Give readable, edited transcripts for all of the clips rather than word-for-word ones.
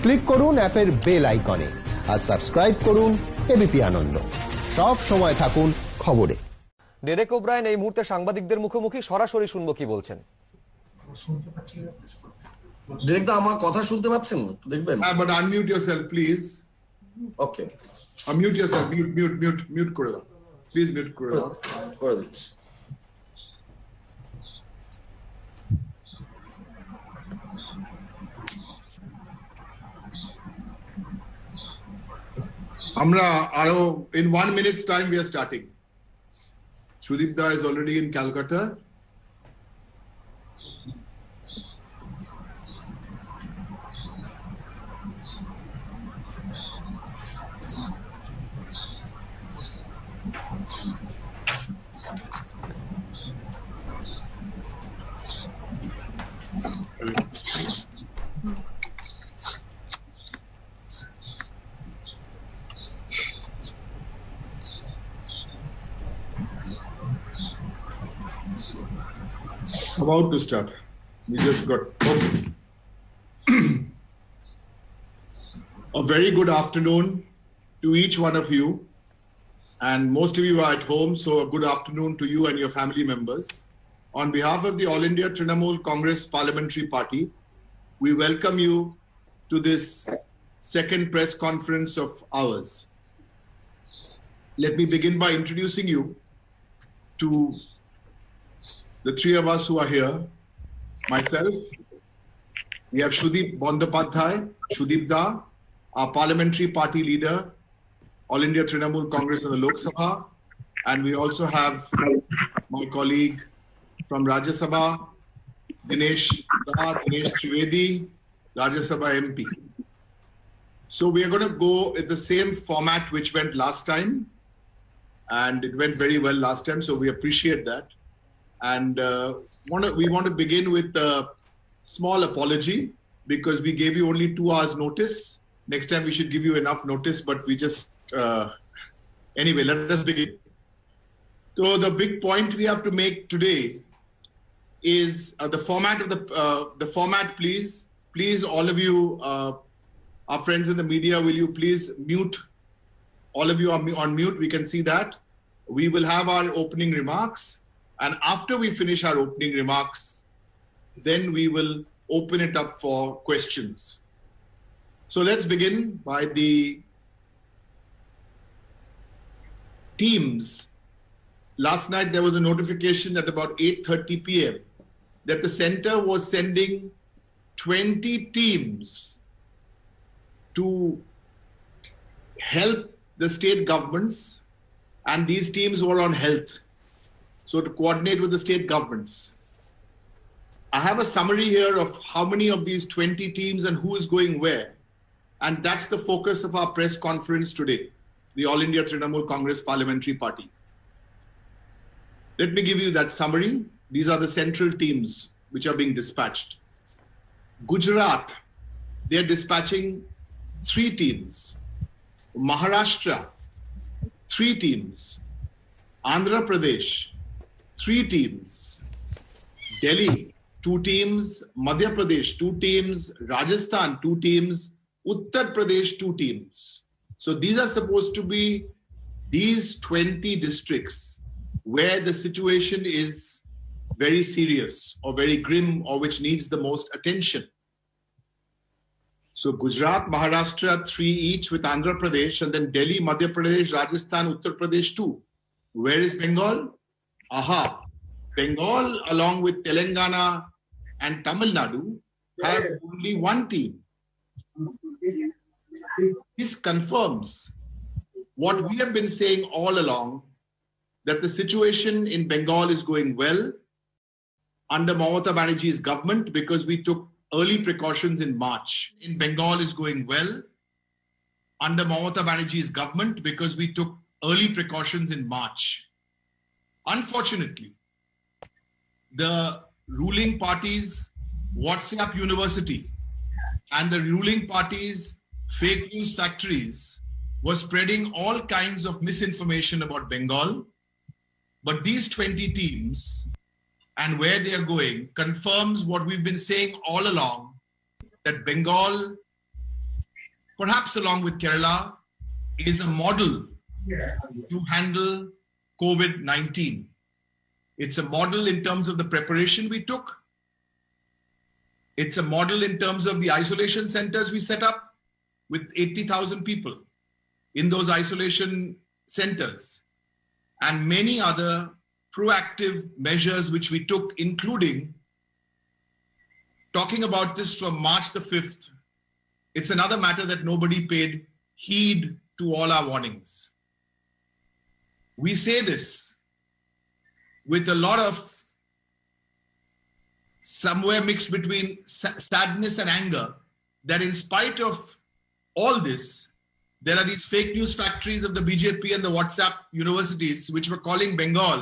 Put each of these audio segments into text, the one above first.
Click করুন অ্যাপের bell আইকনে আর সাবস্ক্রাইব করুন এবিপি আনন্দ। সব সময় থাকুন খবরে। ডেরেক ওব্রায়েন এই মুহূর্তে সাংবাদিকদের মুখোমুখি, সরাসরি শুনবো কি বলছেন। ডেরেক দা, আমার কথা শুনতে পাচ্ছেন? দেখবেন। But unmute yourself, please. Okay. Unmute yourself. Mute করে দাও। Please mute করে দাও। করে দিচ্ছি। আমরা আরো in 1 minute's time we are starting. Sudip Da is already in Calcutta. About to start. We just got okay. A very good afternoon to each one of you, and most of you are at home, so a good afternoon to you and your family members. On behalf of the All India Trinamool Congress Parliamentary Party, we welcome you to this second press conference of ours. Let me begin by introducing you to the three of us who are here. Myself, we have Shudip Bandopadhyay, Shudip Da, our parliamentary party leader, All India Trinamool Congress in the Lok Sabha, and we also have my colleague from Rajya Sabha, Dinesh Trivedi, Rajya Sabha MP. So we are going to go at the same format which went last time, and it went very well last time, so we appreciate that. And we want to begin with a small apology because we gave you only 2 hours notice. Next time we should give you enough notice, but we just anyway, let us begin. So the big point we have to make today is the format of the format. Please, all of you, our friends in the media, will you please mute? All of you are on mute. We can see that. We will have our opening remarks. And after we finish our opening remarks, then we will open it up for questions. So let's begin by the teams. Last night there was a notification at about 8:30 p.m. that the center was sending 20 teams to help the state governments, and these teams were on health. So to coordinate with the state governments. I have a summary here of how many of these 20 teams and who is going where. And that's the focus of our press conference today, the All India Trinamool Congress Parliamentary Party. Let me give you that summary. These are the central teams which are being dispatched. Gujarat, they're dispatching 3 teams. Maharashtra, 3 teams. Andhra Pradesh, 3 teams. Delhi, 2 teams. Madhya Pradesh, 2 teams. Rajasthan, 2 teams. Uttar Pradesh, 2 teams. So these are supposed to be these 20 districts where the situation is very serious or very grim or which needs the most attention. So Gujarat, Maharashtra, 3 each with Andhra Pradesh, and then Delhi, Madhya Pradesh, Rajasthan, Uttar Pradesh 2. Where is Bengal? Aha, Bengal along with Telangana and Tamil Nadu have only 1 team. This confirms what we have been saying all along, that the situation in Bengal is going well under Mamata Banerjee's government because we took early precautions in March. In Bengal is going well under Mamata Banerjee's government because we took early precautions in March. Unfortunately, the ruling party's WhatsApp University and the ruling party's fake news factories was spreading all kinds of misinformation about Bengal. But these 20 teams and where they are going confirms what we've been saying all along, that Bengal perhaps along with Kerala, is a model to handle COVID-19. It's a model in terms of the preparation we took. It's a model in terms of the isolation centers we set up with 80,000 people in those isolation centers, and many other proactive measures which we took, including talking about this from March the 5th. It's another matter that nobody paid heed to all our warnings. We say this with a lot of somewhere mixed between sadness and anger, that in spite of all this, there are these fake news factories of the BJP and the WhatsApp universities which were calling Bengal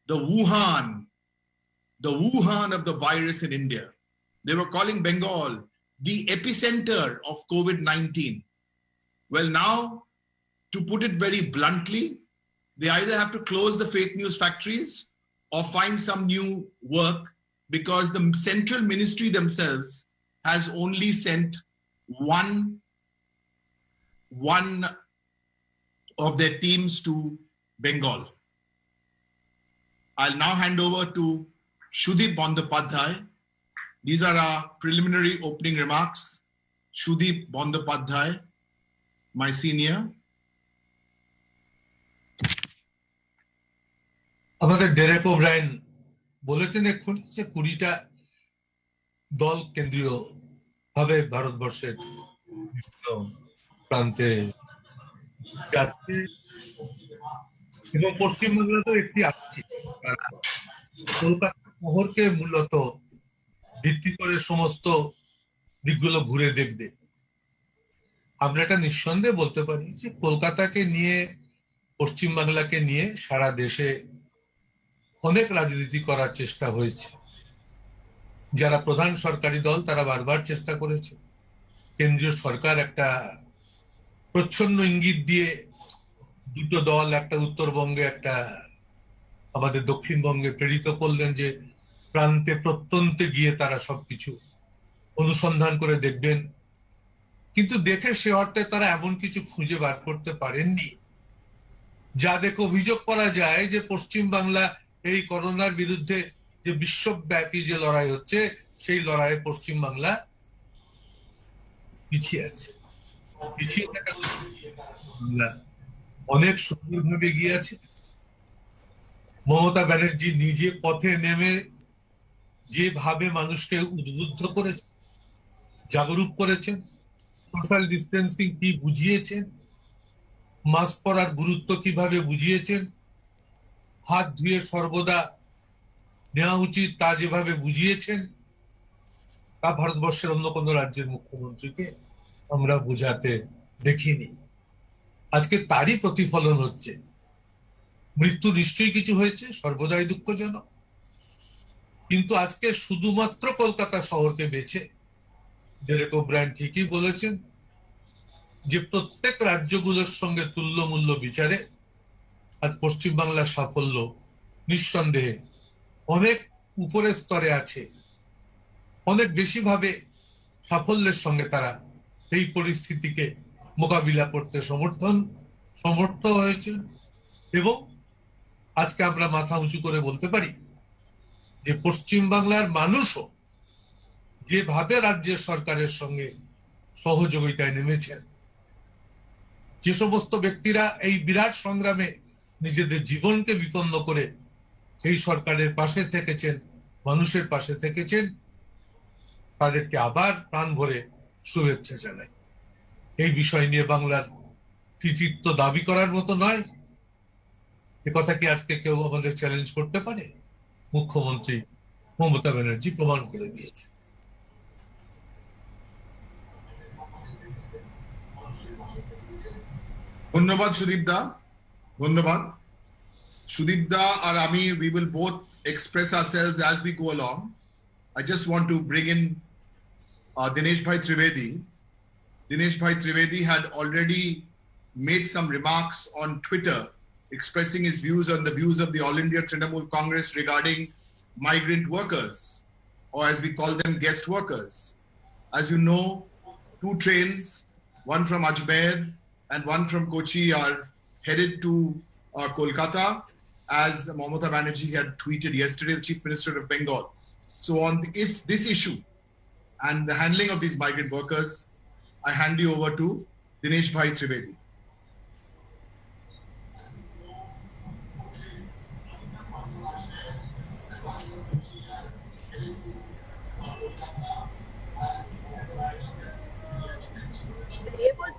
the Wuhan of the virus in India. They were calling Bengal the epicenter of COVID-19. Well, now, to put it very bluntly, they either have to close the fake news factories or find some new work, because the central ministry themselves has only sent one of their teams to Bengal. I'll now hand over to Sudip Bandyopadhyay. These are our preliminary opening remarks. Sudip Bandyopadhyay, my senior. আমাদের Derek O'Brien বলেছেন এক্ষুনি যে 20টা দল কেন্দ্রীয় ভাবে ভারতবর্ষের বিভিন্ন প্রান্তে যাচ্ছে এবং পশ্চিমবঙ্গেও একটি আসছে। কলকাতা শহরকে মূলত ভিত্তি করে সমস্ত দিকগুলো ঘুরে দেখবে। আমরা এটা নিঃসন্দেহে বলতে পারি যে কলকাতাকে নিয়ে, পশ্চিমবাংলাকে নিয়ে সারা দেশে অনেক রাজনীতি করার চেষ্টা হয়েছে। যারা প্রধান সরকারি দল তারা বারবার চেষ্টা করেছে। কেন্দ্রীয় সরকার একটা প্রচ্ছন্ন ইঙ্গিত দিয়ে দুটো দল, একটা উত্তরবঙ্গে একটা আমাদের দক্ষিণবঙ্গে প্রেরিত করলেন যে প্রান্তে প্রত্যন্তে গিয়ে তারা সবকিছু অনুসন্ধান করে দেখবেন, কিন্তু দেখে সে অর্থে তারা এমন কিছু খুঁজে বার করতে পারেননি যা দেখে অভিযোগ করা যায় যে পশ্চিমবাংলা এই করোনার বিরুদ্ধে যে বিশ্বব্যাপী যে লড়াই হচ্ছে সেই লড়াইয়ে পশ্চিমবাংলা পিছিয়ে আছে। পিছিয়ে থাকা অনেক সুন্দরভাবে এগিয়ে আছে। মমতা ব্যানার্জি নিজে পথে নেমে যেভাবে মানুষকে উদ্বুদ্ধ করেছেন, জাগরুক করেছেন, সোশ্যাল ডিস্টেন্সিং কি বুঝিয়েছেন, মাস্ক পরার গুরুত্ব কিভাবে বুঝিয়েছেন, হাত ধুয়ে সর্বদা নেওয়া উচিত তা যেভাবে বুঝিয়েছেন, তা ভারতবর্ষের অন্য কোনো রাজ্যের মুখ্যমন্ত্রীকে আমরা বুঝাতে দেখিনি। আজকে তারই প্রতিফলন হচ্ছে। মৃত্যু নিশ্চয়ই কিছু হয়েছে, সর্বদাই দুঃখজনক, কিন্তু আজকে শুধুমাত্র কলকাতা শহরকে বেছে ডেরেক ওব্রায়েন ঠিকই বলেছেন যে প্রত্যেক রাজ্যগুলোর সঙ্গে তুল্য মূল্য বিচারে আজ পশ্চিমবাংলার সাফল্য নিঃসন্দেহে অনেক উপরের স্তরে আছে। অনেক বেশিভাবে সাফল্যের সঙ্গে তারা এই পরিস্থিতিকে মোকাবিলা করতে সমর্থ হয়েছে এবং আজকে আমরা মাথা উঁচু করে বলতে পারি যে পশ্চিমবাংলার মানুষও যেভাবে রাজ্যের সরকারের সঙ্গে সহযোগিতায় নেমেছেন, যে সমস্ত ব্যক্তিরা এই বিরাট সংগ্রামে নিজেদের জীবনকে বিপন্ন করে এই সরকারের পাশে থেকেছেন, মানুষের পাশে থেকেছেন, তাদেরকে আবার প্রাণ ভরে শুভেচ্ছা জানাই। এই বিষয় নিয়ে বাংলার কৃতিত্ব দাবি করার মতো নয়। এ কথা কি আজকে কেউ আমাদের চ্যালেঞ্জ করতে পারে? মুখ্যমন্ত্রী মমতা ব্যানার্জি প্রমাণ করে দিয়েছে। ধন্যবাদ সুদীপ দা, ধন্যবাদ সুদীপ দা আর আমি, we will both express ourselves as we go along. I just want to bring in Dinesh Bhai Trivedi. Dinesh Bhai Trivedi had already made some remarks on Twitter expressing his views on the views of the All India Trinamool Congress regarding migrant workers, or as we call them, guest workers. As you know, 2 trains one from Ajmer, and one from Kochi are headed to Kolkata, as Mamata Banerjee had tweeted yesterday, the Chief Minister of Bengal. So on this issue and the handling of these migrant workers, I hand you over to Dinesh Bhai Trivedi.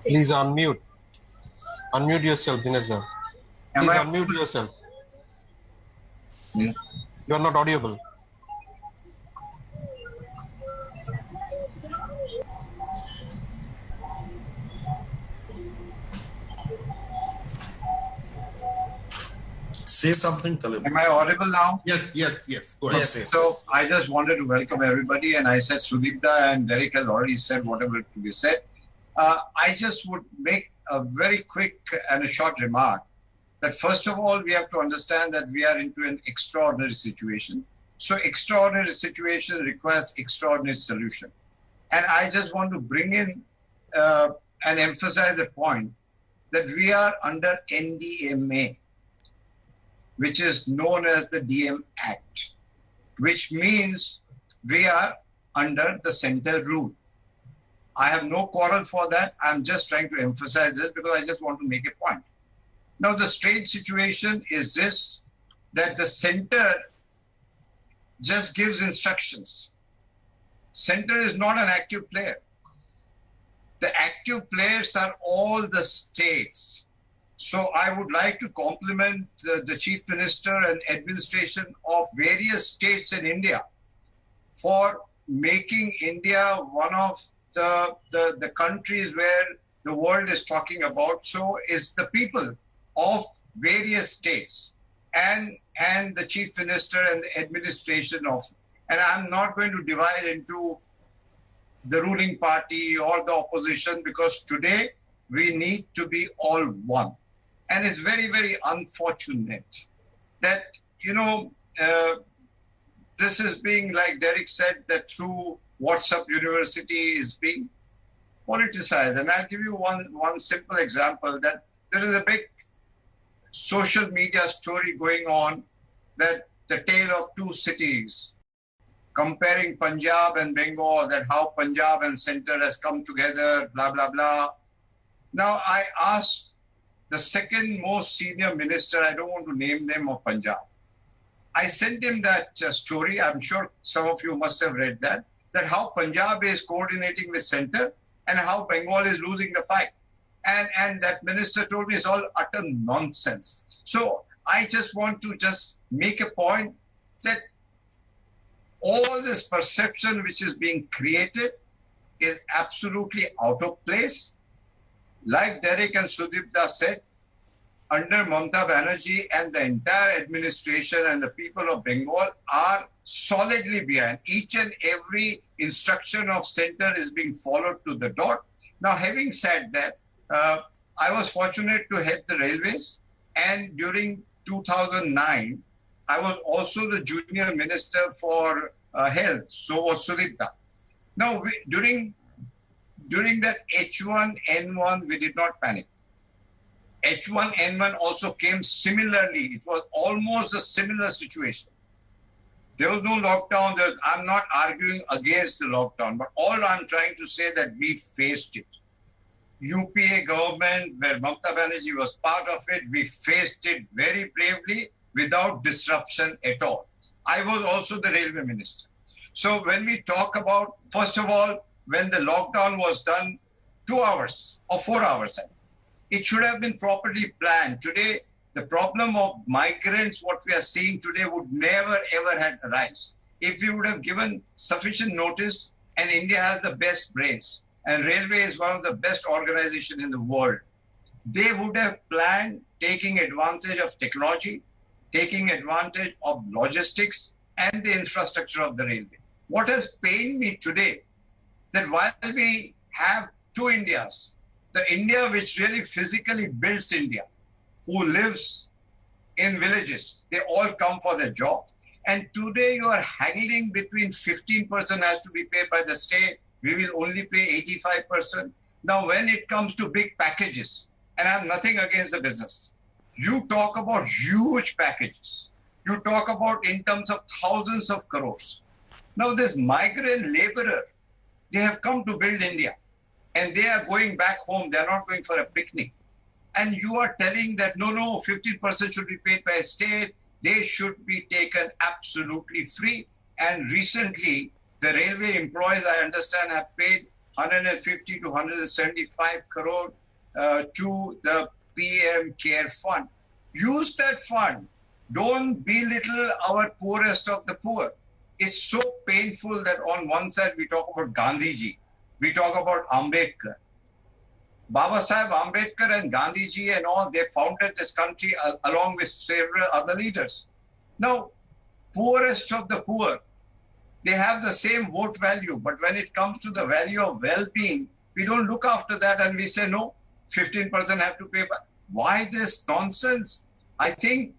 Please unmute. Unmute yourself, Dinesh Bhai. Please unmute yourself. Yeah. You are not audible. Say something, Talib. Am I audible now? Yes. Go ahead. Yes. So I just wanted to welcome everybody, and I said Sudipta and Derek has already said whatever to be said. I just would make a very quick and a short remark that first of all, we have to understand that we are into an extraordinary situation. So extraordinary situation requires extraordinary solution. And I just want to bring in and emphasize the point that we are under NDMA, which is known as the DM Act, which means we are under the center rule. I have no quarrel for that. I'm just trying to emphasize this because I just want to make a point. Now, the strange situation is this, that the center just gives instructions. Center is not an active player. The active players are all the states. So I would like to compliment the Chief Minister and administration of various states in India for making India one of the countries where the world is talking about. So is the people of various states and the Chief Minister and the administration of, and I'm not going to divide into the ruling party or the opposition, because today we need to be all one. And it's very, very unfortunate that, this is being, like Derek said, that through WhatsApp University is being politicized. And I'll give you one simple example, that there is a big social media story going on, that the tale of two cities, comparing Punjab and Bengal, that how Punjab and center has come together, blah, blah, blah. Now, I asked the second most senior minister, I don't want to name them, of Punjab. I sent him that story. I'm sure some of you must have read that how Punjab is coordinating with center and how Bengal is losing the fight. And that minister told me it's all utter nonsense. So I just want to just make a point that all this perception which is being created is absolutely out of place. Like Derek and Sudipta said, under Mamata Banerjee and the entire administration and the people of Bengal are solidly behind. Each and every instruction of center is being followed to the dot. Now, having said that, I was fortunate to head the railways, and during 2009, I was also the junior minister for health, so was Sudipta. Now, during that H1N1, we did not panic. H1N1 also came similarly. It was almost a similar situation. There was no lockdown. I'm not arguing against the lockdown, but all I'm trying to say that we faced it. UPA government, where Mamata Banerjee was part of it, we faced it very bravely without disruption at all. I was also the railway minister. So when we talk about, first of all, when the lockdown was done, 2 hours or 4 hours, it should have been properly planned. Today, the problem of migrants, what we are seeing today, would never ever have arisen if we would have given sufficient notice. And India has the best brains, and railway is one of the best organizations in the world. They would have planned taking advantage of technology, taking advantage of logistics and the infrastructure of the railway. What has pained me today, that while we have two Indias, the India which really physically builds India, who lives in villages, they all come for their job. And today you are haggling between 15% has to be paid by the state, we will only pay 85%. Now, when it comes to big packages, and I have nothing against the business, you talk about huge packages. You talk about in terms of thousands of crores. Now, this migrant laborer, they have come to build India and they are going back home. They're not going for a picnic. And you are telling that, no, 15% should be paid by a state. They should be taken absolutely free. And recently, the railway employees, I understand, have paid 150 to 175 crore to the PM Care Fund. Use that fund. Don't belittle our poorest of the poor. It's so painful that on one side we talk about Gandhiji, we talk about Ambedkar. Baba Sahib Ambedkar and Gandhiji and all, they founded this country along with several other leaders. Now, poorest of the poor, they have the same vote value, but when it comes to the value of well-being, we don't look after that and we say, no, 15% have to pay back. Why this nonsense? I think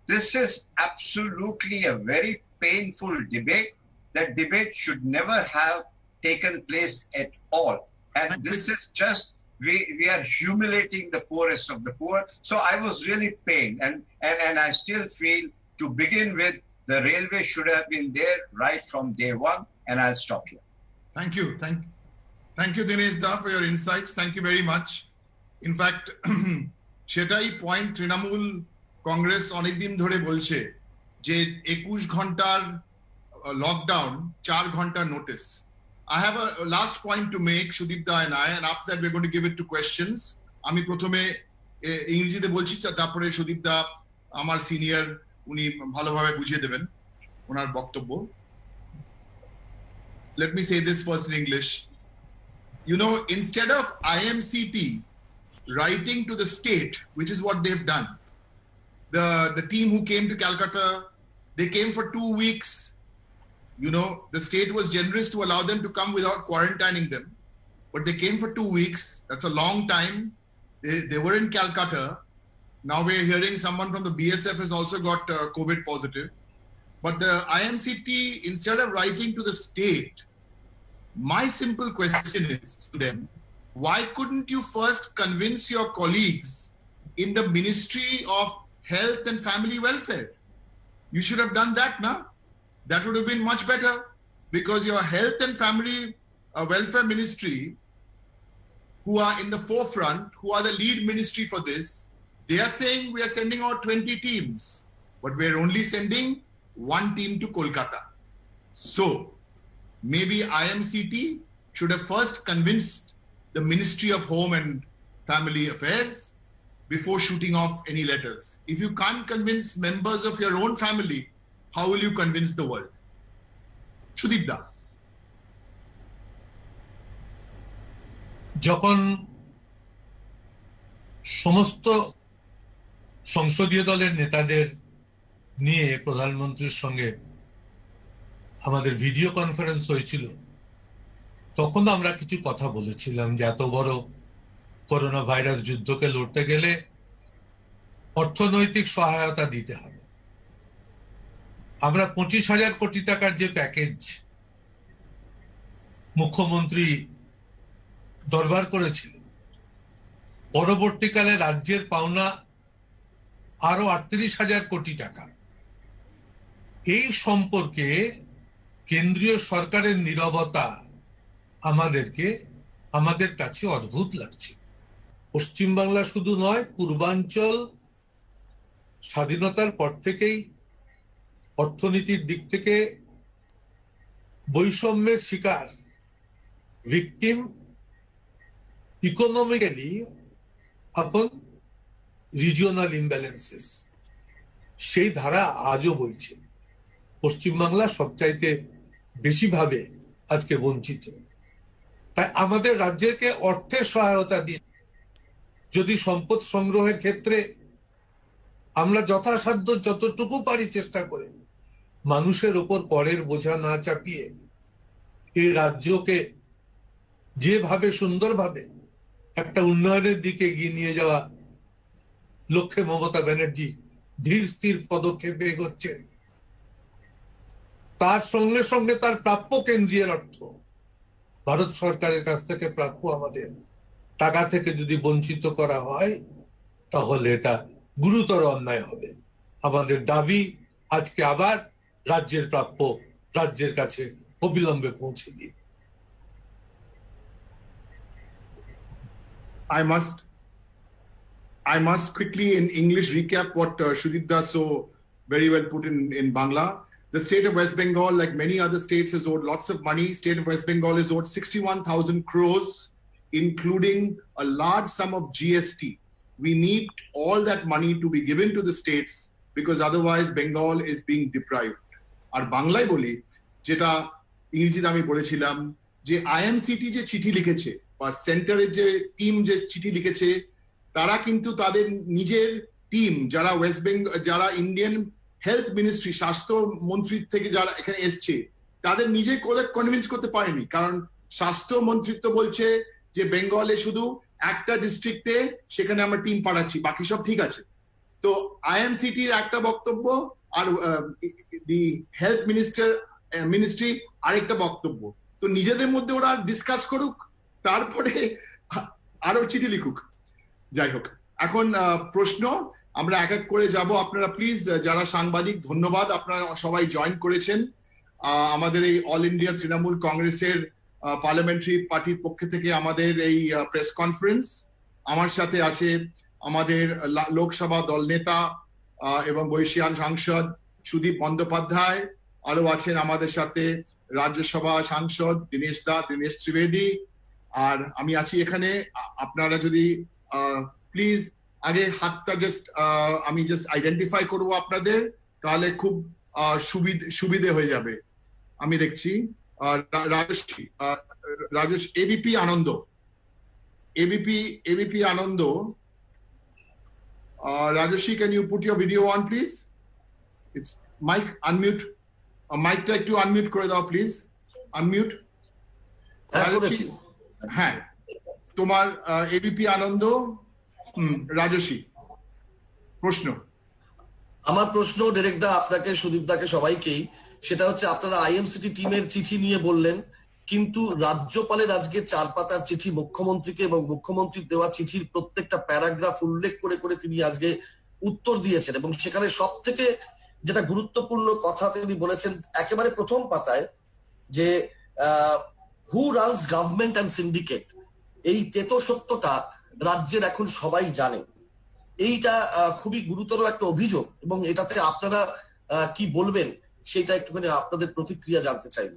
this is absolutely a very painful debate. That debate should never have taken place at all. And this is just, we are humiliating the poorest of the poor. So I was really pained. And I still feel, to begin with, the railway should have been there right from day one. And I'll stop here. Thank you. Thank you, Dinesh Da, for your insights. Thank you very much. In fact, সেটাই point Trinamool Congress অনেকদিন ধরে বলছে যে 21 ঘন্টার lockdown 4 ঘন্টার notice. I have a last point to make, Sudip Da and I, and after that we're going to give it to questions. আমি প্রথমে ইংরেজিতে বলছি, তারপরে সুদীপ দা আমার সিনিয়র, উনি ভালোভাবে বুঝিয়ে দেবেন ওনার বক্তব্য। Let me say this first in English. You know, instead of IMCT writing to the state, which is what they've done, the team who came to Calcutta, they came for 2 weeks. You know, the state was generous to allow them to come without quarantining them, but they came for 2 weeks. That's a long time. They were in Calcutta. Now we're hearing someone from the BSF has also got COVID positive. But the IMCT, instead of writing to the state, my simple question is to them, why couldn't you first convince your colleagues in the Ministry of Health and Family Welfare? You should have done that now. That would have been much better, because your Health and Family Welfare Ministry, who are in the forefront, who are the lead ministry for this, they are saying we are sending out 20 teams, but we're only sending 1 team to Kolkata. So maybe IMCT should have first convinced the Ministry of Home and Family Affairs before shooting off any letters. If you can't convince members of your own family, how will you convince the world? Sudip Da. যখন সমস্ত সংসদীয় দলের নেতাদের নিয়ে প্রধানমন্ত্রীর সঙ্গে আমাদের video conference হয়েছিল, তখন আমরা কিছু কথা বলেছিলাম যে এত বড় করোনা ভাইরাস যুদ্ধকে লড়তে গেলে অর্থনৈতিক সহায়তা দিতে হবে। আমরা 25,000 কোটি টাকার যে প্যাকেজ মুখ্যমন্ত্রী দরবার করেছিল, পরবর্তীকালে রাজ্যের পাওনা আরো 38,000 কোটি টাকা। এই সম্পর্কে কেন্দ্রীয় সরকারের নীরবতা আমাদের কাছে অদ্ভুত লাগছে। পশ্চিমবাংলা শুধু নয়, পূর্বাঞ্চল স্বাধীনতার পর থেকেই অর্থনীতির দিক থেকে বৈষম্যের শিকার, ভিকটিম ইকোনমিক্যালি আপন রিজিওনাল ইমব্যালেন্সেস, সেই ধারা আজও বইছে। পশ্চিমবাংলা সবচাইতে বেশিভাবে আজকে বঞ্চিত। তাই আমাদের রাজ্যকে অর্থের সহায়তা দিন। যদি সম্পদ সংগ্রহের ক্ষেত্রে আমরা যথাসাধ্য যতটুকু পারি চেষ্টা করে মানুষের ওপর করের বোঝা না চাপিয়ে এই রাজ্যকে যেভাবে সুন্দরভাবে একটা উন্নয়নের দিকে এগিয়ে নিয়ে যাওয়া লক্ষ্যে মমতা ব্যানার্জি ধীর স্থির পদক্ষেপে এগোচ্ছেন, তার সঙ্গে সঙ্গে তার প্রাপ্য কেন্দ্রীয় অর্থ ভারত সরকারের কাছ থেকে প্রাপ্য আমাদের টাকা থেকে যদি বঞ্চিত করা হয় তাহলে এটা গুরুতর অন্যায় হবে। আমাদের দাবি আজকে আবার রাজ্যের প্রাপ্য রাজ্যের কাছে অবিলম্বে পৌঁছে দিই। I must quickly in English recap what Shudip Das so very well put in Bangla. The state of West Bengal, like many other states, has owed lots of money. State of West Bengal is owed 61,000 crores, including a large sum of GST. We need all that money to be given to the states because otherwise Bengal is being deprived. আর বাংলায় বলি, যেটা ইংরেজিতে আমি বলেছিলাম, যে IMCT যে চিঠি লিখেছে বা সেন্টারের যে টিম যে চিঠি লিখেছে, তারা কিন্তু তাদের নিজের টিম যারা ওয়েস্ট বেঙ্গল, যারা ইন্ডিয়ান হেলথ মিনিস্ট্রি, স্বাস্থ্য মন্ত্রীর থেকে যারা এখানে এসছে, তাদের নিজে কনভিন্স করতে পারেনি। কারণ স্বাস্থ্য মন্ত্রিত্ব বলছে যে বেঙ্গলে শুধু একটা ডিস্ট্রিক্টে সেখানে আমরা টিম পাঠাচ্ছি, বাকি সব ঠিক আছে। তো IMCTর একটা বক্তব্য আর দি হেলথ মিনিস্ট্রি আরেকটা বক্তব্য। তো নিজেদের মধ্যে ওরা ডিসকাস করুক, তারপরে আরো চিঠি লিখুক। যাই হোক, এখন প্রশ্ন আমরা এক এক করে যাব। আপনারা প্লিজ যারা সাংবাদিক, ধন্যবাদ, আপনারা সবাই জয়েন করেছেন আমাদের এই অল ইন্ডিয়া তৃণমূল কংগ্রেসের পার্লামেন্টারি পার্টির পক্ষ থেকে আমাদের এই প্রেস কনফারেন্স। আমার সাথে আছে আমাদের লোকসভা দল নেতা এবং বর্ষীয়ান সাংসদ সুদীপ বন্দ্যোপাধ্যায়, আরো আছেন আমাদের সাথে রাজ্যসভা সাংসদ দীনেশ ত্রিবেদী, আর আমি আছি এখানে। আপনারা যদি প্লিজ আগে হাতটা আমি জাস্ট আইডেন্টিফাই করবো আপনাদের, তাহলে খুব সুবিধে হয়ে যাবে। আমি দেখছি Rajesh ABP Ananda, ABP Ananda. Rajeshi, can you put your video on, please? It's mic unmute. Mic টা একটু unmute করে দাও, please. Unmute. হ্যাঁ, তোমার ABP আনন্দ। রাজেশী, প্রশ্ন। আমার প্রশ্ন ডিরেক্ট দা আপনাকে, সুদীপ দাকে, সবাইকেই। সেটা হচ্ছে, আপনারা IMCT টিমের চিঠি নিয়ে বললেন, কিন্তু রাজ্যপালের আজকে 4 পাতার চিঠি মুখ্যমন্ত্রীকে এবং মুখ্যমন্ত্রীর দেওয়া চিঠির প্রত্যেকটা প্যারাগ্রাফ উল্লেখ করে করে তিনি আজকে উত্তর দিয়েছেন, এবং সেখানে সব থেকে যেটা গুরুত্বপূর্ণ কথা তিনি বলেছেন একেবারে প্রথম পাতায়, যে হু রানস গভর্নমেন্ট অ্যান্ড সিন্ডিকেট, এই তেতসত্যটা রাজ্যের এখন সবাই জানে। এইটা খুবই গুরুতর একটা অভিযোগ, এবং এটাতে আপনারা কি বলবেন সেটা একটুখানি আপনাদের প্রতিক্রিয়া জানতে চাইব।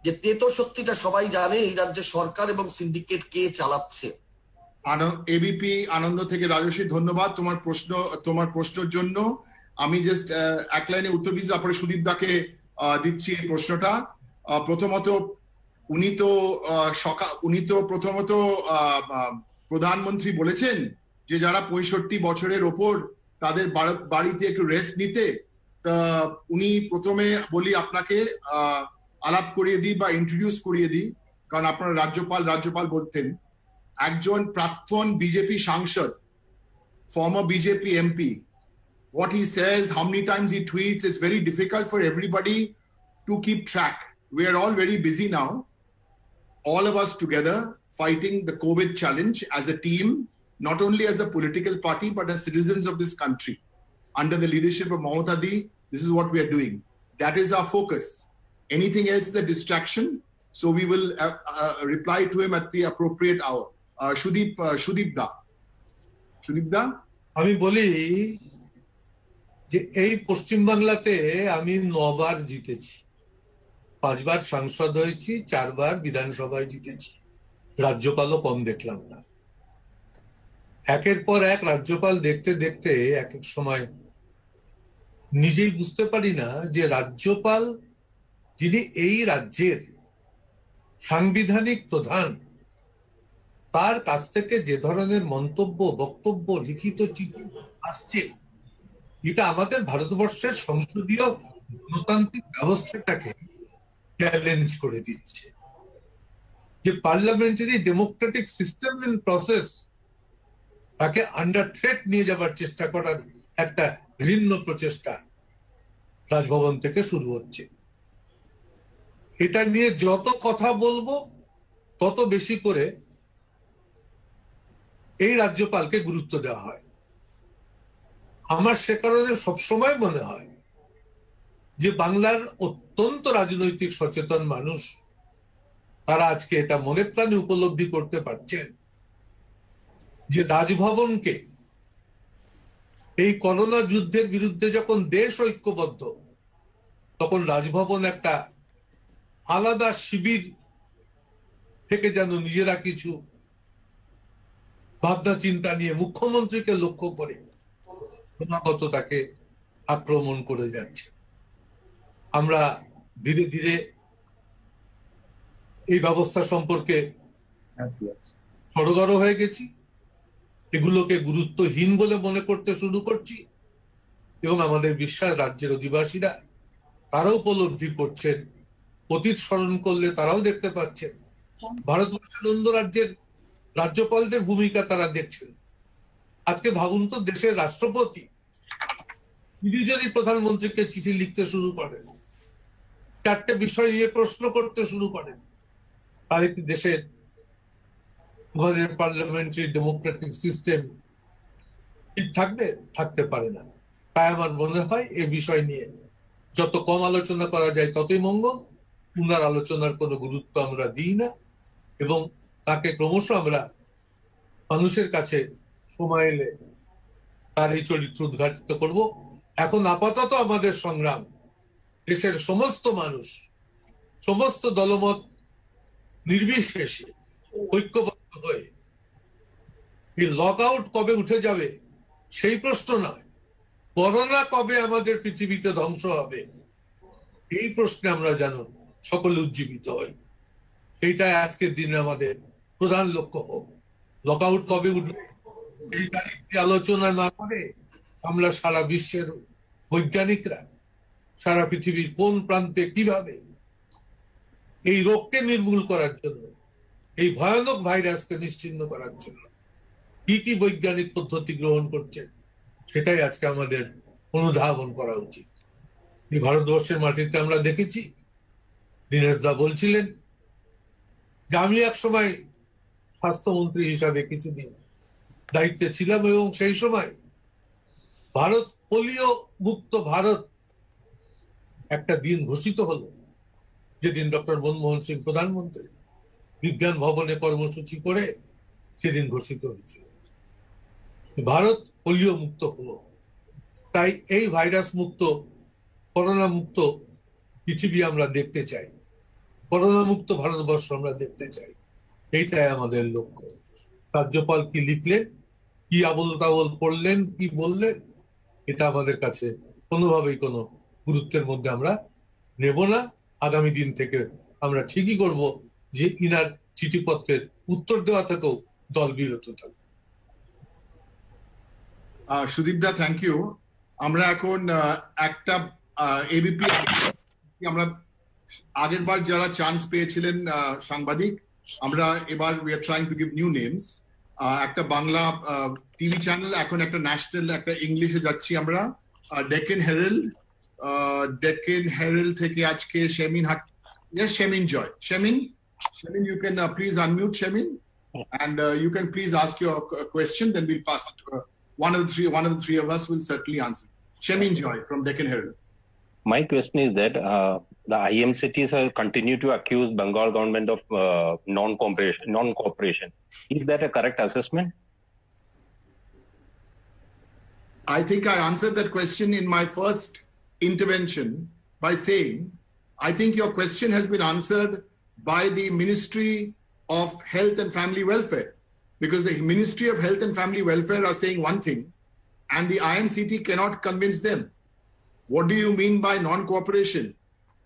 যে তেতসত্যিটা সবাই জানে এই রাজ্যে সরকার এবং সিন্ডিকেট কে চালাচ্ছে। ABP আনন্দ থেকে রাজেশী, ধন্যবাদ তোমার প্রশ্নের জন্য। আমি জাস্ট এক লাইনে উত্তর দিচ্ছি, তারপরে সুদীপ দাকে দিচ্ছি এই প্রশ্নটা। প্রথমত উনি তো প্রথমত প্রধানমন্ত্রী বলেছেন যে যারা 65 বছরের ওপর তাদের বাড়িতে একটু রেস্ট নিতে। তা উনি প্রথমে বলি আপনাকে আলাপ করিয়ে দিই বা ইন্ট্রোডিউস করিয়ে দিই, কারণ আপনার রাজ্যপাল বলতেন একজন প্রাক্তন বিজেপি সাংসদ, former BJP MP. What he says, how many times he tweets, it's very difficult for everybody to keep track. We are all very busy now, all of us together fighting the COVID challenge as a team, not only as a political party but as citizens of this country. Under the leadership of Mamata Di, this is what we are doing. That is our focus. Anything else is a distraction, so we will reply to him at the appropriate hour. Shudip da, আমি বলি যে এই পশ্চিমবাংলাতে আমি 9 বার জিতেছি, 5 বার সাংসদ হয়েছি, 4 বার বিধানসভায় জিতেছি, রাজ্যপালও কম দেখলাম না। একের পর এক রাজ্যপাল দেখতে দেখতে এক এক সময় নিজেই বুঝতে পারি না যে রাজ্যপাল, যিনি এই রাজ্যের সাংবিধানিক প্রধান, তার কাছ থেকে যে ধরনের মন্তব্য, বক্তব্য, লিখিত চিঠি আসছে, এটা আমাদের ভারতবর্ষের সংসদীয় গণতান্ত্রিক ব্যবস্থাটাকে চ্যালেঞ্জ করে দিচ্ছে। যে parliamentary democratic system and process, তাকে আন্ডার থ্রেট নিয়ে যাবার চেষ্টা করার একটা ঘৃণ্য প্রচেষ্টা রাজভবন থেকে শুরু হচ্ছে। এটা নিয়ে যত কথা বলবো তত বেশি করে এই রাজ্যপালকে গুরুত্ব দেওয়া হয়। আমার সে কারণে সবসময় মনে হয় যে বাংলার অত্যন্ত রাজনৈতিক সচেতন মানুষ তারা আজকে এটা মনে প্রাণে উপলব্ধি করতে পারছেন যে রাজভবনকে এই করোনা যুদ্ধের বিরুদ্ধে যখন দেশ ঐক্যবদ্ধ, তখন রাজভবন একটা আলাদা শিবির থেকে যেন নিজেরা কিছু ভাবনা চিন্তা নিয়ে মুখ্যমন্ত্রীকে লক্ষ্য করে ক্রমাগত তাকে আক্রমণ করে যাচ্ছে। আমরা ধীরে ধীরে এই ব্যবস্থা সম্পর্কে সড়গড় হয়ে গেছি, এগুলোকে গুরুত্বহীন বলে মনে করতে শুরু করছি এবং আমাদের বিশ্বাস রাজ্যের অধিবাসীরা তারাও উপলব্ধি করছেন, অতীত স্মরণ করলে তারাও দেখতে পাচ্ছেন, ভারতবর্ষের অন্য রাজ্যের রাজ্যপালদের ভূমিকা তারা দেখছেন। আজকে ভাবুন তো, দেশের রাষ্ট্রপতি তিনি যদি প্রধানমন্ত্রীকে চিঠি লিখতে শুরু করেন, 4টে বিষয় নিয়ে প্রশ্ন করতে শুরু করেন, তাহলে কি দেশের আমাদের পার্লামেন্টারি ডেমোক্রেটিক সিস্টেম ঠিক থাকবে? থাকতে পারে না। তাই আমার মনে হয় এই বিষয় নিয়ে যত কম আলোচনা করা যায় ততই মঙ্গল। পুনর আলোচনার কোনো গুরুত্ব আমরা দিই না এবং তাকে ক্রমশ আমরা মানুষের কাছে সময় এলে তার এই চরিত্র উদ্ঘাটিত করব। এখন আপাতত আমাদের সংগ্রাম দেশের সমস্ত মানুষ, সমস্ত দলমত নির্বিশেষে ঐক্যবদ্ধ হয়ে এই লক আউট কবে উঠে যাবে সেই প্রশ্ন নয়, করোনা কবে আমাদের পৃথিবীতে ধ্বংস হবে এই প্রশ্নে আমরা যেন সকলে উজ্জীবিত হই। এইটাই আজকের দিনে আমাদের প্রধান লক্ষ্য হোক। লক আউট কবে উঠবে এই তারিখটি আলোচনা না করে আমরা সারা বিশ্বের বৈজ্ঞানিকরা সারা পৃথিবীর কোন প্রান্তে কিভাবে এই রোগকে নির্মূল করার জন্য, এই ভয়ানক ভাইরাসকে নিশ্চিহ্ন করার জন্য কি কি বৈজ্ঞানিক পদ্ধতি গ্রহণ করছে সেটাই আজকে আমাদের অনুধাবন করা উচিত। এই ভারতবর্ষের মাটিতে আমরা দেখেছি, দীনেশ দা বলছিলেন যে আমি এক সময় স্বাস্থ্যমন্ত্রী হিসাবে কিছুদিন দায়িত্বে ছিলাম এবং সেই সময় ভারত পোলিও মুক্ত ভারত একটা দিন ঘোষিত হলো, যেদিন ডক্টর মনমোহন সিং প্রধানমন্ত্রী বিজ্ঞান ভবনে কর্মসূচি করে সেদিন ঘোষিত হয়েছিল ভারত পোলিও মুক্ত হলো। তাই এই ভাইরাস মুক্ত, করোনা মুক্ত পৃথিবী আমরা দেখতে চাই, করোনা মুক্ত ভারতবর্ষ আমরা দেখতে চাই। এইটাই আমাদের লক্ষ্য। রাজ্যপাল কি লিখলেন, কি আবল তাবল পড়লেন, কি বললেন, এটা আমাদের কাছে কোনোভাবেই কোনো গুরুত্বের মধ্যে আমরা নেব না। আগামী দিন থেকে আমরা ঠিকই করব যে ইনার চিঠিপত্রের উত্তর দেওয়া থেকেও দল বিরত থাকবে। সুদীপদা, থ্যাংক ইউ। আমরা এখন একটা এবিপি, আমরা আগের বার যারা চান্স পেয়েছিলেন সাংবাদিক, আমরা এবার we are trying to give new names. একটা বাংলা টিভি চ্যানেল, এখন একটা ন্যাশনাল, একটা ইংলিশে যাচ্ছি আমরা। ডেকেন হেরাল্ড থেকে আজকে শেমিন শেমিন জয়। শেমিন, you can please unmute, Shemin, and you can please ask your question, then we'll pass it. One of the three of us will certainly answer. Shemin Joy from Deccan Herald. My question is that the IMCTs have continued to accuse Bengal government of non-cooperation. Is that a correct assessment? I think I answered that question in my first intervention by saying, I think your question has been answered by the Ministry of Health and Family Welfare, because the Ministry of Health and Family Welfare are saying one thing and the IMCT cannot convince them. What do you mean by non-cooperation?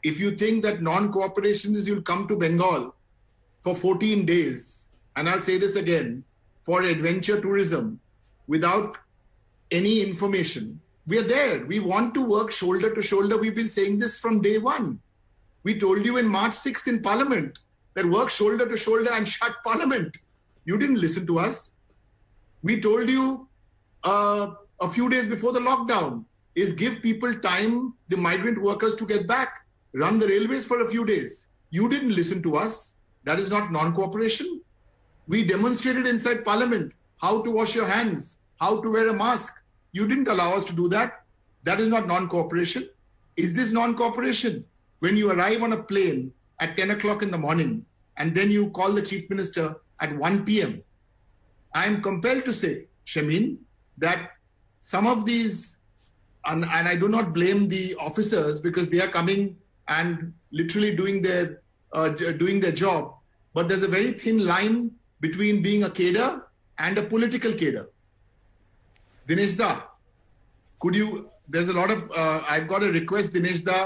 If you think that non-cooperation is you'll come to Bengal for 14 days, and I'll say this again, for adventure tourism without any information, we are there. We want to work shoulder to shoulder. We've been saying this from day one. We told you in March 6th in Parliament that work shoulder to shoulder and shut Parliament. You didn't listen to us. We told you a few days before the lockdown is give people time, the migrant workers, to get back, run the railways for a few days. You didn't listen to us. That is not non-cooperation. We demonstrated inside Parliament how to wash your hands, how to wear a mask. You didn't allow us to do that. That is not non-cooperation. Is this non-cooperation? When you arrive on a plane at 10 o'clock in the morning and then you call the chief minister at 1 p.m., I am compelled to say, Shamin, that some of these, and I do not blame the officers because they are coming and literally doing their job, but there's a very thin line between being a cadre and a political cadre. Dinesh Da, could you? There's a lot of. I've got a request, Dinesh Da,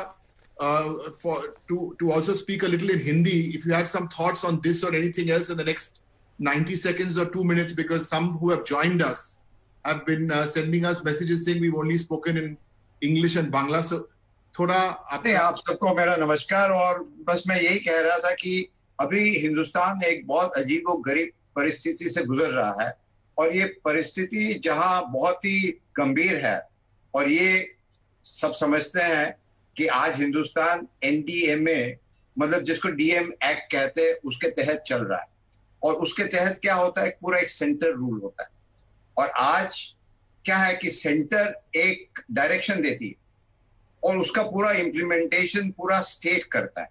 to also speak a little in Hindi. If you have some thoughts on this or anything else in the next 90 seconds or 2 minutes, because some who have joined us have been sending us messages saying we've only spoken in English and Bangla. So, थोड़ा आप सबको मेरा नमस्कार. और बस मैं यही कह रहा था कि अभी हिंदुस्तान एक बहुत अजीबोगरीब परिस्थिति से गुजर रहा है और ये परिस्थिति जहां बहुत ही गंभीर है और ये सब समझते हैं कि आज हिंदुस्तान NDMA मतलब जिसको DM एक्ट कहते हैं उसके तहत चल रहा है और उसके तहत क्या होता है पूरा एक सेंटर रूल होता है और आज क्या है कि सेंटर एक डायरेक्शन देती है और उसका पूरा इम्प्लीमेंटेशन पूरा स्टेट करता है.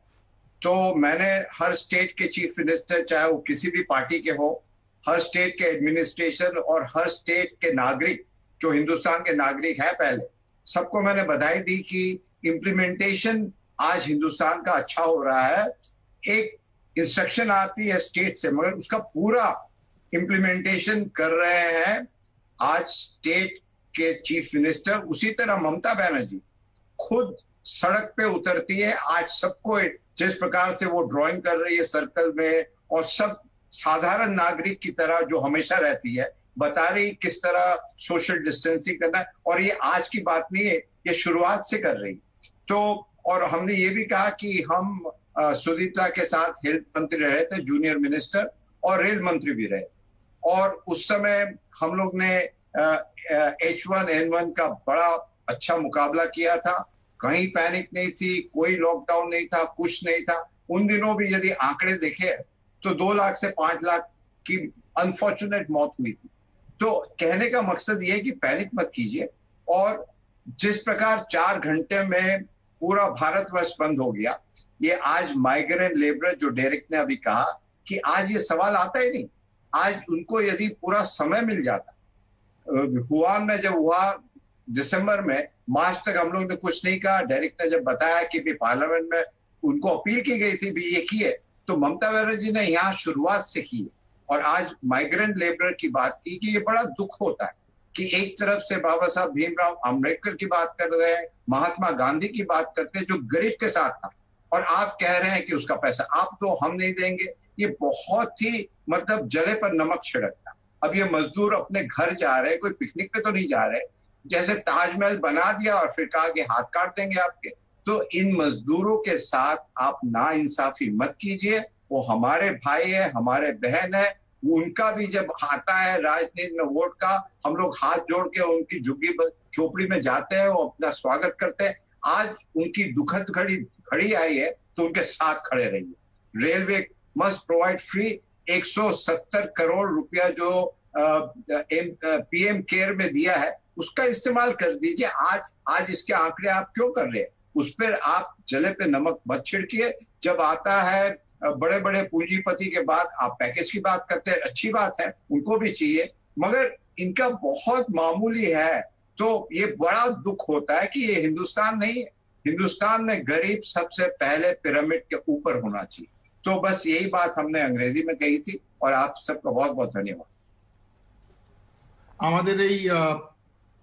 तो मैंने हर स्टेट के चीफ मिनिस्टर चाहे वो किसी भी पार्टी के हो, हर स्टेट के एडमिनिस्ट्रेशन और हर स्टेट के नागरिक जो हिंदुस्तान के नागरिक है पहले सबको मैंने बधाई दी कि इम्प्लीमेंटेशन आज हिंदुस्तान का अच्छा हो रहा है. एक इंस्ट्रक्शन आती है स्टेट से मगर उसका पूरा इम्प्लीमेंटेशन कर रहे हैं आज स्टेट के चीफ मिनिस्टर. उसी तरह ममता बनर्जी खुद सड़क पे उतरती है. आज सबको जिस प्रकार से वो ड्राइंग कर रही है सर्कल में और सब साधारण नागरिक की तरह जो हमेशा रहती है बता रही किस तरह सोशल डिस्टेंसिंग करना है. और ये आज की बात नहीं है, ये शुरुआत से कर रही. तो और हमने ये भी कहा कि हम सुदीप्ता के साथ हेल्थ मंत्री रहे थे, जूनियर मिनिस्टर और रेल मंत्री भी रहे और उस समय हम लोग ने H1N1 का बड़ा अच्छा मुकाबला किया था. कहीं पैनिक नहीं थी, कोई लॉकडाउन नहीं था, कुछ नहीं था. उन दिनों भी यदि आंकड़े देखे तो 2 लाख से 5 लाख की अनफॉर्चुनेट मौत हुई थी. तो कहने का मकसद ये है कि पैनिक मत कीजिए. और जिस प्रकार 4 घंटे में पूरा भारतवर्ष बंद हो गया, ये आज माइग्रेंट लेबर जो डायरेक्ट ने अभी कहा कि आज ये सवाल आता ही नहीं. आज उनको यदि पूरा समय मिल जाता, हुआन में जब हुआ दिसंबर में, मार्च तक हम लोग ने कुछ नहीं कहा. डायरेक्ट ने जब बताया कि भी पार्लियामेंट में उनको अपील की गई थी भी ये किए, तो ममता बनर्जी ने यहाँ शुरुआत से की और आज माइग्रेंट लेबर की बात की कि ये बड़ा दुख होता है कि एक तरफ से बाबा साहब भीमराव अम्बेडकर की बात कर रहे हैं, महात्मा गांधी की बात करते हैं जो गरीब के साथ था और आप कह रहे हैं कि उसका पैसा आप दो, हम नहीं देंगे. ये बहुत ही मतलब जले पर नमक छिड़कना. अब ये मजदूर अपने घर जा रहे हैं, कोई पिकनिक पे तो नहीं जा रहे, जैसे ताजमहल बना दिया और फिर कहा कि हाथ काट देंगे आपके. तो इन मजदूरों के साथ आप नाइंसाफी मत कीजिए. वो हमारे भाई है, हमारे बहन है. उनका भी जब आता है राजनीति में वोट का, हम लोग हाथ जोड़ के उनकी झुग्गी झोपड़ी में जाते हैं, वो अपना स्वागत करते हैं. आज उनकी दुखद घड़ी आई है तो उनके साथ खड़े रहिए. Railway must provide free 170 crore रुपया जो PM केयर में दिया है उसका इस्तेमाल कर दीजिए. आज इसके आंकड़े आप क्यों कर रहे हैं? उस पर आप जले पे नमक मत छिड़किए. जब आता है बड़े बड़े पूंजीपति के बाद आप पैकेज की बात करते हैं, अच्छी बात है, उनको भी चाहिए, मगर इनका बहुत मामूली है. तो ये बड़ा दुख होता है कि ये हिंदुस्तान नहीं है. हिंदुस्तान में गरीब सबसे पहले पिरामिड के ऊपर होना चाहिए. तो बस यही बात हमने अंग्रेजी में कही थी और आप सबका बहुत बहुत धन्यवाद. আমাদের এই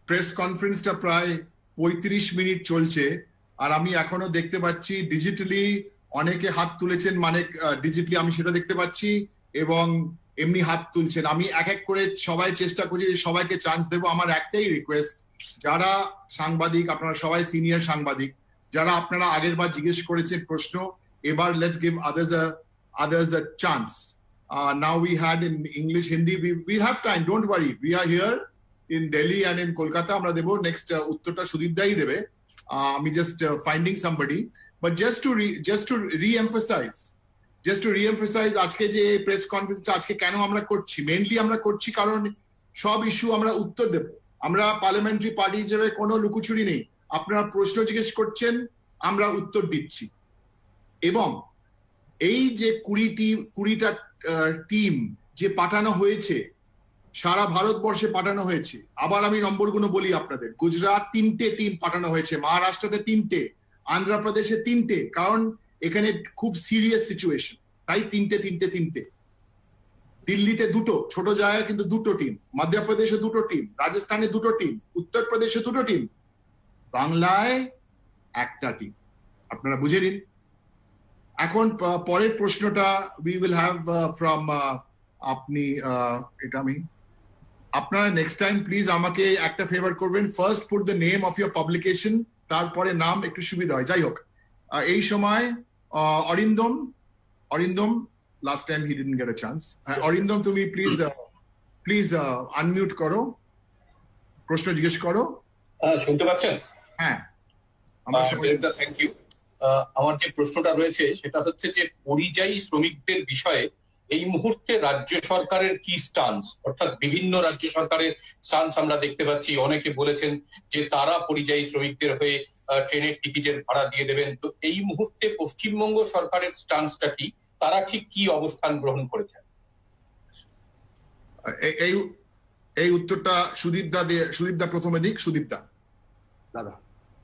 প্রেস কনফারেন্সটা প্রায় 35 মিনিট চলছে আর আমি এখনো দেখতে পাচ্ছি ডিজিটালি অনেকে হাত তুলেছেন, মানে ডিজিটালি আমি সেটা দেখতে পাচ্ছি এবং এমনি হাত তুলছেন. আমি এক এক করে সবাই চেষ্টা করছি সবাইকে চান্স দেব. আমার একটাই রিকোয়েস্ট, যারা সাংবাদিক আপনারা সবাই সিনিয়র সাংবাদিক, যারা আপনারা আগের বার জিজ্ঞেস করেছেন প্রশ্ন, এবার let's give others a chance. Now we had in English, Hindi, we have time, don't worry. We are here in Delhi and in Kolkata. আমরা দেব নেক্সট উত্তরটা সুদীপ দাই দেবে. আমি just finding somebody, but just to re-emphasize আজকে যে press conference আজকে কেন আমরা করছি, মেইনলি আমরা করছি কারণ সব ইস্যু আমরা উত্তর দেব। আমরা পার্লামেন্টারি পার্টি হিসেবে কোনো লুকোচুরি নেই। আপনারা প্রশ্ন জিজ্ঞেস করছেন, আমরা উত্তর দিচ্ছি। এবং এই যে 20টা টিম যে পাঠানো হয়েছে, সারা ভারতবর্ষে পাঠানো হয়েছে। আবার আমি নম্বরগুলো বলি আপনাদের। গুজরাট 3টে টিম পাঠানো হয়েছে, মহারাষ্ট্রতে 3টে, আন্ধ্রপ্রদেশে 3টে, কারণ এখানে খুব সিরিয়াস সিচুয়েশন, তাই 3টে। দিল্লিতে 2টো, ছোট জায়গায় কিন্তু 2টো টিম, মধ্যপ্রদেশে 2টো টিম, রাজস্থানে 2টো টিম, উত্তরপ্রদেশে 2টো টিম, বাংলায় 1টা টিম। আপনারা বুঝে নিন। এখন পরের প্রশ্নটা উই উইল হ্যাভ ফ্রম আপনি, এটা আমি, আপনারা নেক্সট টাইম প্লিজ আমাকে একটা ফেভার করবেন, first put the name of your publication, তারপরে নাম একটু সুবিধা হয়। যাই হোক, এই সময় Arindam, last time he didn't get a chance. Arindam, তুমি প্লিজ আনমিউট করো, প্রশ্ন জিজ্ঞেস করো। শুনতে পাচ্ছেন? হ্যাঁ, থ্যাংক ইউ। আমার যে প্রশ্নটা রয়েছে সেটা হচ্ছে যে পরিযায়ী শ্রমিকদের বিষয়ে এই মুহূর্তে রাজ্য সরকারের কি স্টান্স, অর্থাৎ বিভিন্ন রাজ্য সরকারের স্টান্স আমরা দেখতে পাচ্ছি। অনেকে বলেছেন যে তারা পরিযায়ী শ্রমিকদের হয়ে ট্রেনের টিকিটের ভাড়া দিয়ে দেবেন। তো এই মুহূর্তে পশ্চিমবঙ্গ সরকারের স্টান্সটা কি, তারা ঠিক কি অবস্থান গ্রহণ করেছেন? এই উত্তরটা সুদীপদা প্রথমে দিক। সুদীপদা, দাদা।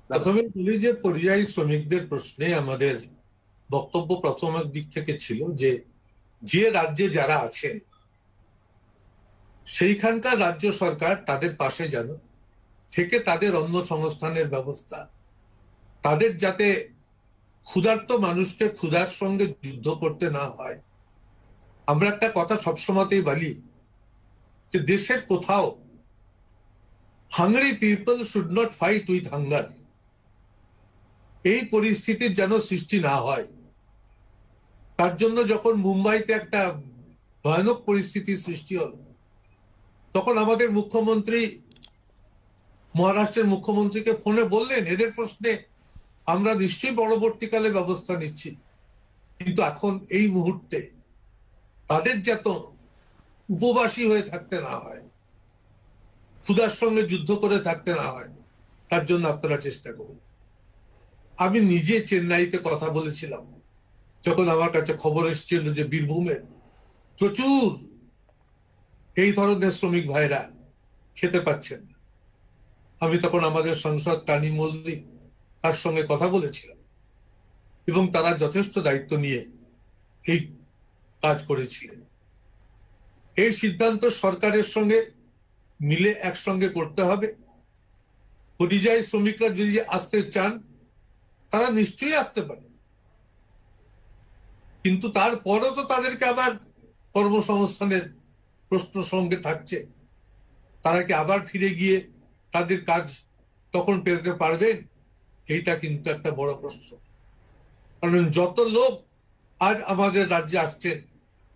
প্রথমে বলি যে পরিযায়ী শ্রমিকদের প্রশ্নে আমাদের বক্তব্য প্রথমের দিক থেকে ছিল যে রাজ্যে যারা আছেন সেইখানকার রাজ্য সরকার তাদের পাশে যেন থেকে তাদের অন্য সংস্থানের ব্যবস্থা, তাদের যাতে ক্ষুধার্ত মানুষকে ক্ষুধার সঙ্গে যুদ্ধ করতে না হয়। আমরা একটা কথা সবসময়তেই বলি যে দেশের কোথাও hungry people should not fight with hunger, এই পরিস্থিতির যেন সৃষ্টি না হয়। তার জন্য যখন মুম্বাইতে একটা ভয়ানক পরিস্থিতির সৃষ্টি হল, তখন আমাদের মুখ্যমন্ত্রী মহারাষ্ট্রের মুখ্যমন্ত্রীকে ফোনে বললেন এদের প্রশ্নে আমরা নিশ্চয়ই পরবর্তীকালে ব্যবস্থা নিচ্ছি, কিন্তু এখন এই মুহূর্তে তাদের যত উপবাসী হয়ে থাকতে না হয়, ক্ষুধার সঙ্গে যুদ্ধ করে থাকতে না হয়, তার জন্য আপনারা চেষ্টা করুন। আমি নিজে চেন্নাইতে কথা বলেছিলাম যখন আমার কাছে খবর এসেছিল যে বীরভূমে প্রচুর এই ধরনের শ্রমিক ভাইরা খেতে পাচ্ছেন। আমি তখন আমাদের সাংসদ টানি মজলি তার সঙ্গে কথা বলেছিলাম এবং তারা যথেষ্ট দায়িত্ব নিয়ে এই কাজ করেছিলেন। এই সিদ্ধান্ত সরকারের সঙ্গে মিলে একসঙ্গে করতে হবে। পরিযায়ী শ্রমিকরা যদি আসতে চান তারা নিশ্চয়ই আসতে পারে, কিন্তু তারপরও তো তাদেরকে আবার কর্মসংস্থানের প্রশ্ন সঙ্গে থাকছে। তারা কি আবার ফিরে গিয়ে তাদের কাজ তখন পেতে পারবেন? এইটা কিন্তু একটা বড় প্রশ্ন। কারণ যত লোক আজ আমাদের রাজ্যে আসছেন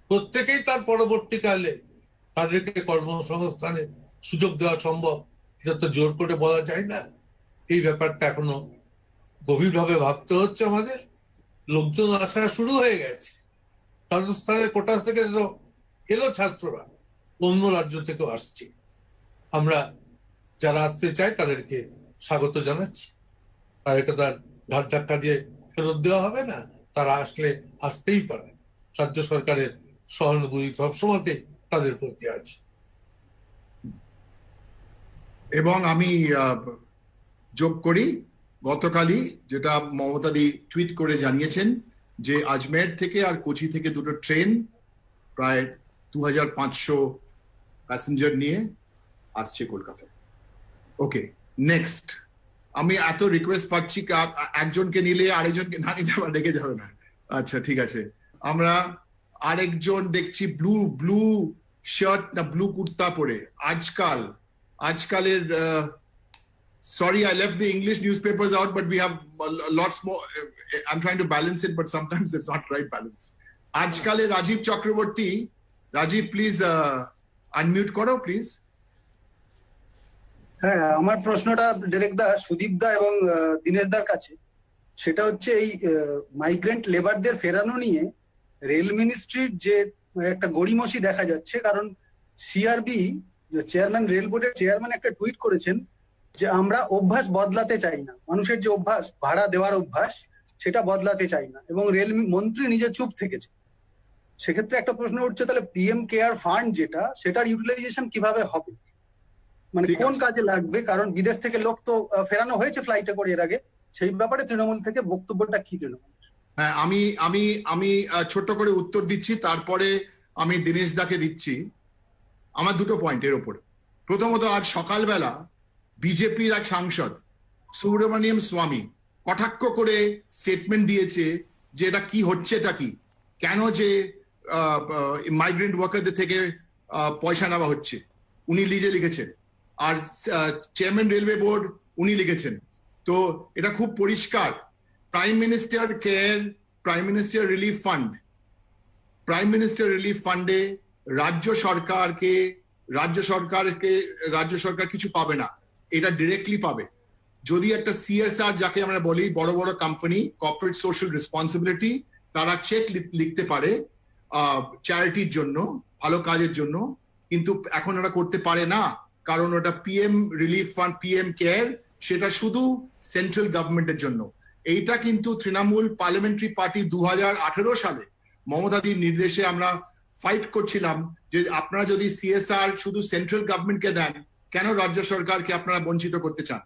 প্রত্যেকেই তার পরবর্তীকালে তাদেরকে কর্মসংস্থানের সুযোগ দেওয়া সম্ভব, এটা তো জোর করে বলা যায় না। এই ব্যাপারটা এখনো গভীরভাবে ভাবতে হচ্ছে আমাদের। লোকজন আসা শুরু হয়ে গেছে, রাজস্থানের কোটা থেকে এলো ছাত্ররা, অন্য রাজ্য থেকেও আসছে। আমরা যারা আসতে চাই তাদেরকে স্বাগত জানাচ্ছি, তাদেরকে তার ঘাট ধাক্কা দিয়ে ফেরত দেওয়া হবে না। তারা আসলে আসতেই পারে, রাজ্য সরকারের সহানুভূতি সবসময়তে তাদের প্রতি আছে। এবং আমি যোগ করি, গতকালই যেটা মমতাদি টুইট করে জানিয়েছেন যে আজমের থেকে আর কোচি থেকে 2টো ট্রেন প্রায় 2500 প্যাসেঞ্জার নিয়ে আসছে কলকাতায়। ওকে, নেক্সট। আমি এত রিকোয়েস্ট পাচ্ছি, একজনকে নিলে আরেকজনকে না নিলে আবার রেগে যাবে না। আচ্ছা, ঠিক আছে। আমরা আরেকজন দেখছি ব্লু শার্ট না ব্লু কুর্তা পরে। আজকালের sorry, I left the English newspapers out, but we have lots more. I'm trying to balance it, but sometimes it's not right balance. Ajkale Rajiv Chakraborty. Rajiv, please unmute koro, please. হ্যাঁ, আমার প্রশ্নটা direct দা, সুদীপ দা এবং দীনেশ দার কাছে। সেটা হচ্ছে এই migrant লেবারদের ফেরানো নিয়ে রেল মিনিস্ট্রির যে একটা গড়িমসি দেখা যাচ্ছে। কারণ সিআরবি চেয়ারম্যান রেল বোর্ডের চেয়ারম্যান একটা টুইট করেছেন যে আমরা অভ্যাস বদলাতে চাই না, মানুষের যে অভ্যাস ভাড়া দেওয়ার অভ্যাস সেটা বদলাতে চাই না, এবং রেল মন্ত্রী নিজে চুপ থেকেছে। সেক্ষেত্রে একটা প্রশ্ন উঠছে, তাহলে পিএম কেয়ার ফান্ড যেটা, সেটার ইউটিলাইজেশন কিভাবে হবে, মানে কোন কাজে লাগবে? কারণ বিদেশ থেকে লোক তো ফেরানো হয়েছে ফ্লাইটে করে এর আগে, সেই ব্যাপারে তৃণমূল থেকে বক্তব্যটা কি তৃণমূল? হ্যাঁ, আমি ছোট্ট করে উত্তর দিচ্ছি, তারপরে আমি দীনেশ দাকে দিচ্ছি। আমার দুটো পয়েন্টের ওপর। প্রথমত, আজ সকালবেলা বিজেপির এক সাংসদ সুব্রমণিয়াম স্বামী কটাক্ষ করে স্টেটমেন্ট দিয়েছে যে এটা কি হচ্ছে, এটা কি, কেন যে মাইগ্রেন্ট ওয়ার্কারদের থেকে পয়সা নেওয়া হচ্ছে, উনি নিজে লিখেছেন। আর চেয়ারম্যান রেলওয়ে বোর্ড উনি লিখেছেন। তো এটা খুব পরিষ্কার। Prime minister care, prime minister relief fund, prime minister relief ফান্ডে রাজ্য সরকার কিছু পাবে না, এটা ডিরেক্টলি পাবে। যদি একটা সিএসআর, যাকে আমরা বলি বড় বড় কোম্পানি, কর্পোরেট সোশ্যাল রেসপন্সিবিলিটি, তারা চেক লিখতে পারে চ্যারিটির জন্য, ভালো কাজের জন্য, কিন্তু এখন ওরা করতে পারে না, কারণ ওটা PM relief fund, PM care, সেটা শুধু সেন্ট্রাল গভর্নমেন্টের জন্য। এইটা কিন্তু তৃণমূল পার্লামেন্টারি পার্টি 2018 সালে মমতাদির নির্দেশে আমরা ফাইট করছিলাম যে আপনারা যদি সিএসআর শুধু সেন্ট্রাল গভর্নমেন্টকে দেন, কেন রাজ্য সরকারকে আপনারা বঞ্চিত করতে চান?